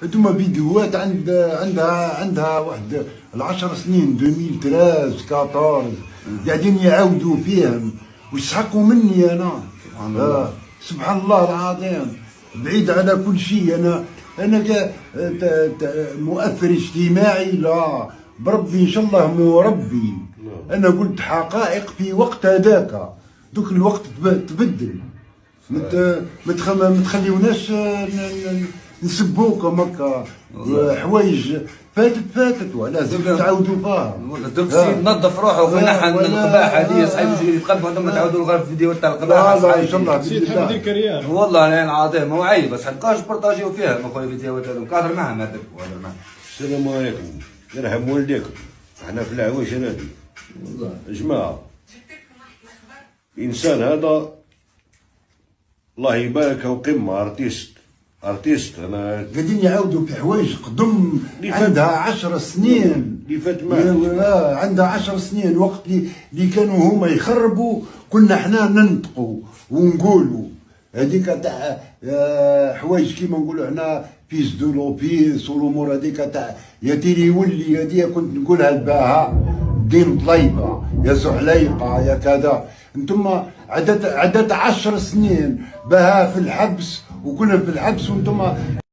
انتم فيديوهات عندها واحد 10 سنين 2013 14 قاعدين يعاودوا فيهم ويسحقوا مني انا. سبحان الله العظيم، بعيد على كل شيء. انا مؤثر اجتماعي لا، بربي ان شاء الله مربي. انا قلت حقائق في وقت هذاك، دوك الوقت تبدل. ما تخليوناش نسبوكم هكا حوايج فاتت ولازم تعاودوا فيها. درك السيد نظف روحه ونحن القباحه هذه صحيح يجي يتقبلوا انتم تعاودوا غير في فيديو تاع القباحه. لا ان شاء الله سيد حمدي كريان والله انا العظيم ما عيب، بس حقاش بارطاجيو فيها خويا فيديوهات هذوك. كاهر معهم هذاك وهضر معهم. السلام عليكم، يرحم والديكم. احنا في العواش هذه جماعه، انسان هذا الله يبارك قمه ارتيست. انا قاعدين يعاودوا في حوايج قدم عندها 10 سنين اللي فات عندها 10 سنين. وقت اللي كانوا هما يخربوا كنا حنا ننطقوا ونقولوا هذيك تاع حوايج كيما نقولوا حنا بيس دو لوبيس والامور هذيك تاع يا تيري ولي. هذه كنت نقولها لباها دين طليبه يا زحليقه يا كذا. انتم عدت 10 سنين بها في الحبس وكنا في الحبس وانتم